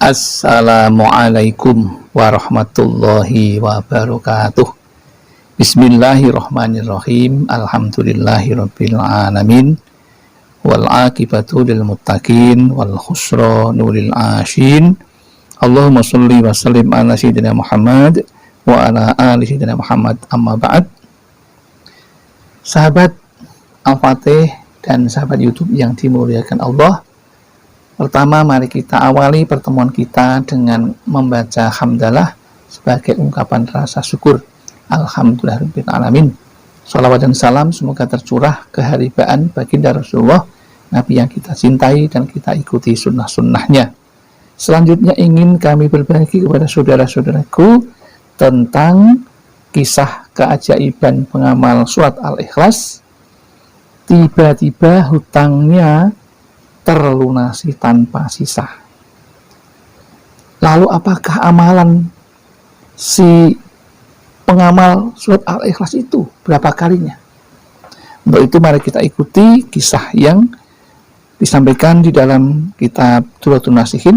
Assalamualaikum warahmatullahi wabarakatuh. Bismillahirrahmanirrahim. Alhamdulillahirabbil alamin. Wal aqibatu lil muttaqin wal khusranu lil ashin. Allahumma shalli wa sallim ala sayyidina Muhammad wa ala ali sayyidina Muhammad, amma ba'd. Sahabat Al-Fatih dan sahabat YouTube yang dimuliakan Allah, pertama, mari kita awali pertemuan kita dengan membaca hamdalah sebagai ungkapan rasa syukur. Alhamdulillahirabbil alamin. Shalawat dan salam semoga tercurah keharibaan baginda Rasulullah, Nabi yang kita cintai dan kita ikuti sunnah-sunnahnya. Selanjutnya ingin kami berbagi kepada saudara-saudaraku tentang kisah keajaiban pengamal surat Al-Ikhlas. Tiba-tiba hutangnya terlunasi tanpa sisa. Lalu apakah amalan si pengamal surat Al-Ikhlas itu? Berapa kalinya? Untuk itu mari kita ikuti kisah yang disampaikan di dalam kitab Duratul Nasihin.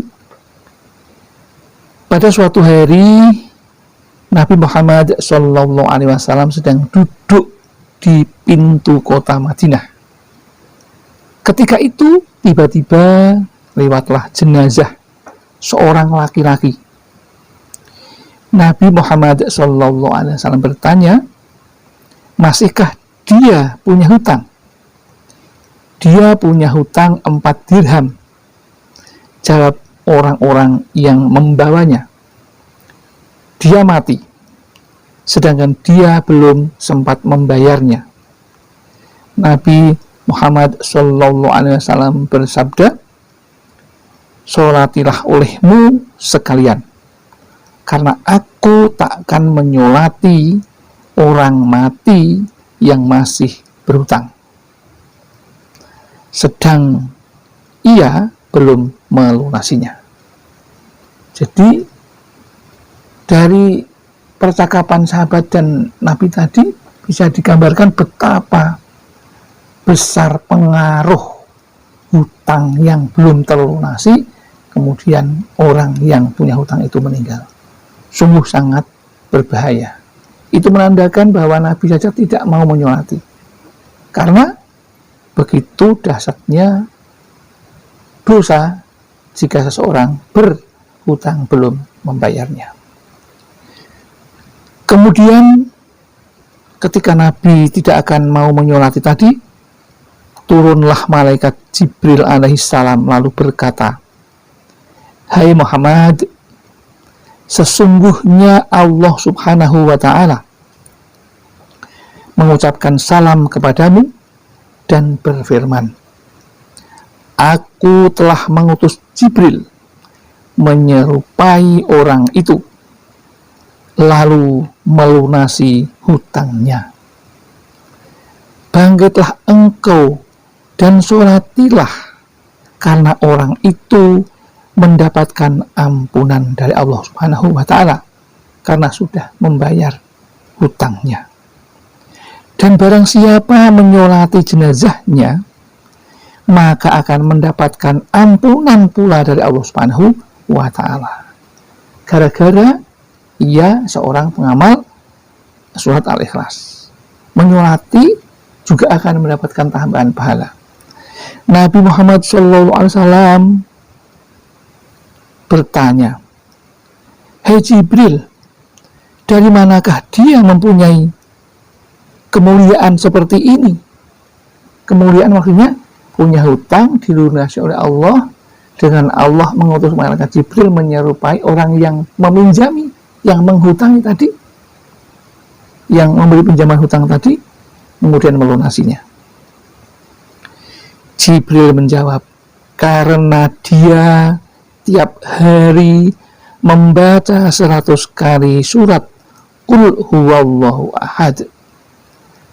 Pada suatu hari Nabi Muhammad SAW sedang duduk di pintu kota Madinah. Ketika itu tiba-tiba lewatlah jenazah seorang laki-laki. Nabi Muhammad SAW bertanya, masihkah dia punya hutang? Dia punya hutang 4 dirham. Jawab orang-orang yang membawanya. Dia mati, sedangkan dia belum sempat membayarnya. Nabi Muhammad SAW bersabda, "Sholatilah olehmu sekalian, karena aku takkan menyolati orang mati yang masih berhutang, sedang ia belum melunasinya." Jadi dari percakapan sahabat dan Nabi tadi bisa digambarkan betapa besar pengaruh hutang yang belum terlunasi, kemudian orang yang punya hutang itu meninggal. Sungguh sangat berbahaya. Itu menandakan bahwa Nabi saja tidak mau menyolati, karena begitu dahsyatnya dosa jika seseorang berhutang belum membayarnya. Kemudian ketika Nabi tidak akan mau menyolati tadi, turunlah malaikat Jibril alaihissalam lalu berkata, "Hai Muhammad, sesungguhnya Allah subhanahu wa ta'ala mengucapkan salam kepadamu dan berfirman, aku telah mengutus Jibril menyerupai orang itu, lalu melunasi hutangnya. Bangkitlah engkau dan sholatilah, karena orang itu mendapatkan ampunan dari Allah Subhanahu wa ta'ala karena sudah membayar hutangnya. Dan barang siapa menyolati jenazahnya, maka akan mendapatkan ampunan pula dari Allah Subhanahu wa ta'ala, gara-gara ia seorang pengamal surat Al-Ikhlas. Menyolati juga akan mendapatkan tambahan pahala. Nabi Muhammad SAW bertanya, "Hei Jibril, dari manakah dia mempunyai kemuliaan seperti ini?" Kemuliaan maksudnya punya hutang dilunasi oleh Allah, dengan Allah mengutus malaikat Jibril menyerupai orang yang meminjami, yang menghutangi tadi, yang memberi pinjaman hutang tadi, kemudian melunasinya. Jibril menjawab, karena dia tiap hari membaca 100 kali surat Qul huwallahu ahad.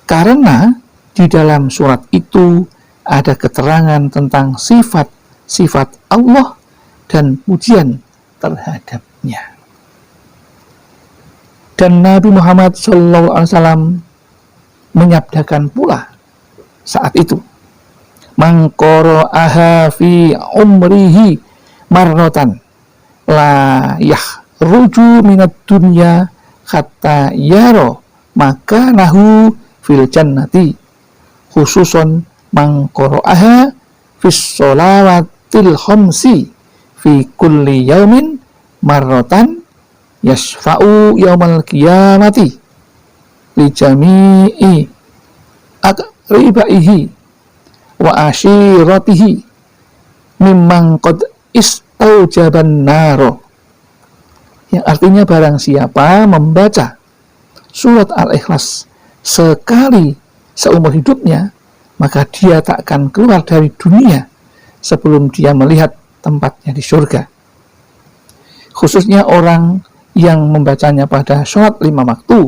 Karena di dalam surat itu ada keterangan tentang sifat-sifat Allah dan pujian terhadapnya. Dan Nabi Muhammad SAW menyabdakan pula saat itu, "Man qara'aha fi umrihi marratan la yahruju minad dunya hatta yaro makanahu fil jannati khususon mangqara'aha fis sholawatil khamsi fi kulli yaumin marratan yashfa'u yaumal qiyamati li jami'i aqribaihi wa ashiratihi mimman qad istaujaban naro, yang artinya barang siapa membaca surat Al-Ikhlas sekali seumur hidupnya, maka dia tak akan keluar dari dunia sebelum dia melihat tempatnya di surga. Khususnya orang yang membacanya pada sholat 5 waktu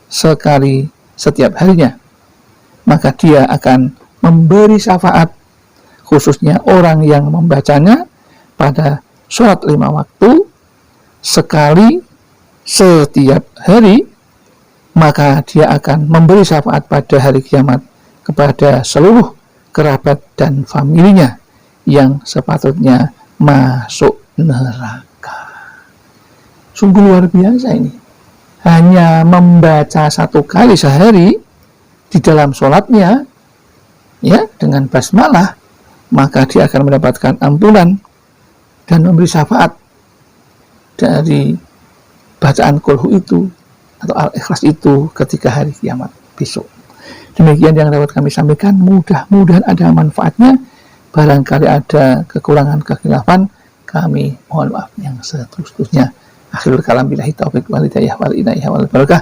sekali setiap harinya, maka dia akan memberi syafaat. Khususnya orang yang membacanya pada sholat 5 waktu sekali setiap hari, maka dia akan memberi syafaat pada hari kiamat kepada seluruh kerabat dan familinya yang sepatutnya masuk neraka. Sungguh luar biasa ini. Hanya membaca 1 kali sehari di dalam sholatnya, ya, dengan basmalah, maka dia akan mendapatkan ampunan dan memberi syafaat dari bacaan kulhu itu atau Al-Ikhlas itu ketika hari kiamat besok. Demikian yang dapat kami sampaikan, mudah-mudahan ada manfaatnya. Barangkali ada kekurangan kekhilafan, kami mohon maaf yang seterus-terusnya. Akhirul kalam billahi taufiq wal hidayah wal inayah wal barakah.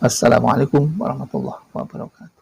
Wassalamualaikum warahmatullahi wabarakatuh.